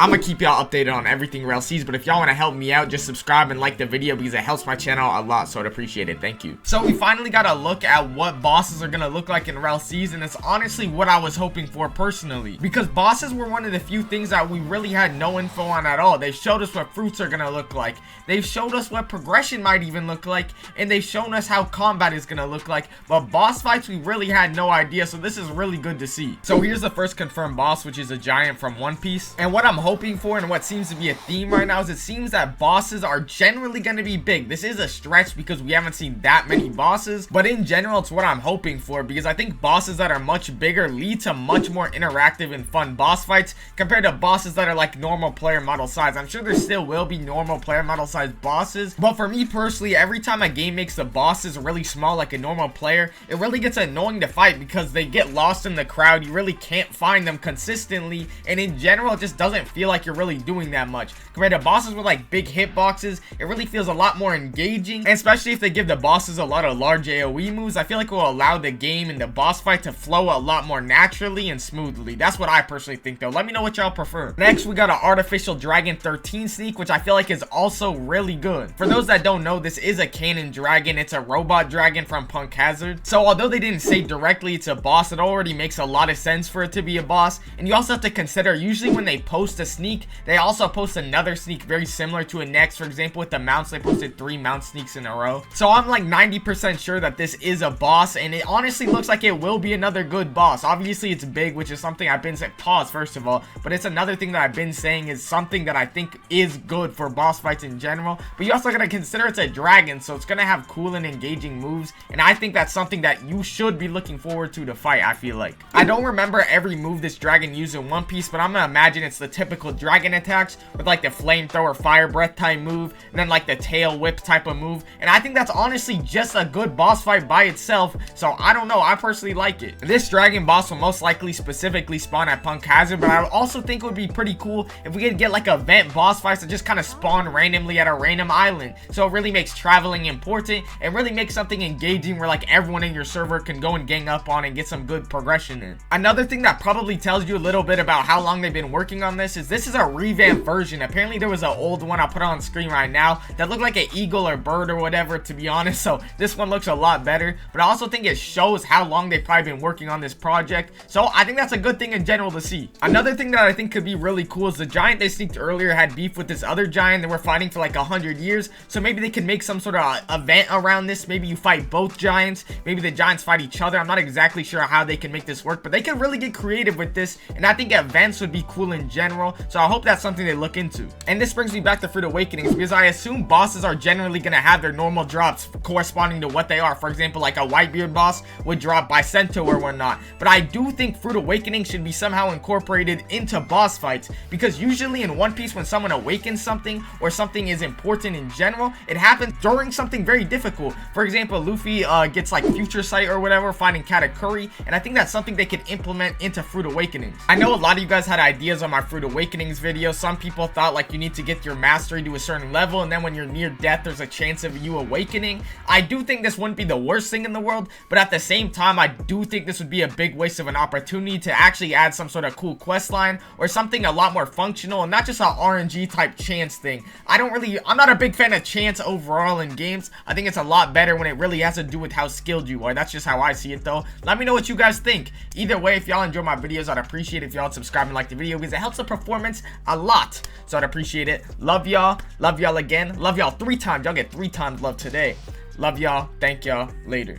I'm gonna keep y'all updated on everything Rell Seas, but if y'all want to help me out, just subscribe and like the video because it helps my channel a lot, so I'd appreciate it. Thank you. So we finally got a look at what bosses are gonna look like in Rell Seas, and it's honestly what I was hoping for personally, because bosses were one of the few things that we really had no info on at all. They showed us what fruits are gonna look like, they've showed us what progression might even look like, and they've shown us how combat is gonna look like, but boss fights we really had no idea, so this is really good to see. So here's the first confirmed boss, which is a giant from One Piece, and what I'm hoping for and what seems to be a theme right now is it seems that bosses are generally going to be big. This is a stretch because we haven't seen that many bosses, but in general it's what I'm hoping for, because I think bosses that are much bigger lead to much more interactive and fun boss fights compared to bosses that are like normal player model size. I'm sure there still will be normal player model size bosses, but for me personally, every time a game makes the bosses really small like a normal player, it really gets annoying to fight because they get lost in the crowd. You really can't find them consistently, and in general it just doesn't feel like you're really doing that much. Compared to bosses with like big hitboxes, it really feels a lot more engaging, and especially if they give the bosses a lot of large AoE moves, I feel like it will allow the game and the boss fight to flow a lot more naturally and smoothly. That's what I personally think though. Let me know what y'all prefer. Next, we got an artificial dragon 13 sneak, which I feel like is also really good. For those that don't know, this is a canon dragon. It's a robot dragon from Punk Hazard, so although they didn't say directly it's a boss, it already makes a lot of sense for it to be a boss. And you also have to consider, usually when they post a sneak, they also post another sneak very similar to it next. For example, with the mounts, they posted 3 mount sneaks in a row. So I'm like 90% sure that this is a boss, and it honestly looks like it will be another good boss. Obviously it's big, which is something I've been saying, pause first of all, but it's another thing that I've been saying is something that I think is good for boss fights in general. But you also gotta consider it's a dragon, so it's gonna have cool and engaging moves, and I think that's something that you should be looking forward to fight. I feel like I don't remember every move this dragon used in One Piece, but I'm gonna imagine it's the typical dragon attacks with like the flamethrower fire breath type move, and then like the tail whip type of move, and I think that's honestly just a good boss fight by itself. So I don't know, I personally like it. This dragon boss will most likely specifically spawn at Punk Hazard, but I also think it would be pretty cool if we could get like event boss fights that just kind of spawn randomly at a random island, so it really makes traveling important and really makes something engaging where like everyone in your server can go and gang up on and get some good progression in. Another thing that probably tells you a little bit about how long they've been working on this is a revamped version. Apparently there was an old one, I'll put it on screen right now, that looked like an eagle or bird or whatever, to be honest, so this one looks a lot better. But I also think it shows how long they've probably been working on this project, so I think that's a good thing in general to see. Another thing that I think could be really cool is the giant they sneaked earlier had beef with this other giant that were fighting for like 100 years, so maybe they could make some sort of event around this. Maybe you fight both giants, maybe the giants fight each other. I'm not exactly sure how they can make this work, but they can really get creative with this, and I think events would be cool in general, so I hope that's something they look into. And this brings me back to Fruit Awakenings, because I assume bosses are generally going to have their normal drops corresponding to what they are. For example, like a Whitebeard boss would drop by Cento or whatnot, but I do think Fruit Awakening should be somehow incorporated into boss fights, because usually in One Piece when someone awakens something or something is important in general, it happens during something very difficult. For example, Luffy gets like Future Sight or whatever fighting Katakuri, and I think that's something they could implement into Fruit Awakenings. I know a lot of you guys had ideas on my Fruit Awakenings video. Some people thought like you need to get your mastery to a certain level, and then when you're near death there's a chance of you awakening. I do think this wouldn't be the worst thing in the world, but at the same time I do think this would be a big waste of an opportunity to actually add some sort of cool quest line or something a lot more functional and not just a RNG type chance thing. I'm not a big fan of chance overall in games. I think it's a lot better when it really has to do with how skilled you are. That's just how I see it though. Let me know what you guys think. Either way, if y'all enjoy my videos, I'd appreciate it if y'all subscribe and like the video, because it helps the performance a lot, so I'd appreciate it. Love y'all again, love y'all 3 times. Y'all get 3 times love today. Love y'all, thank y'all, later.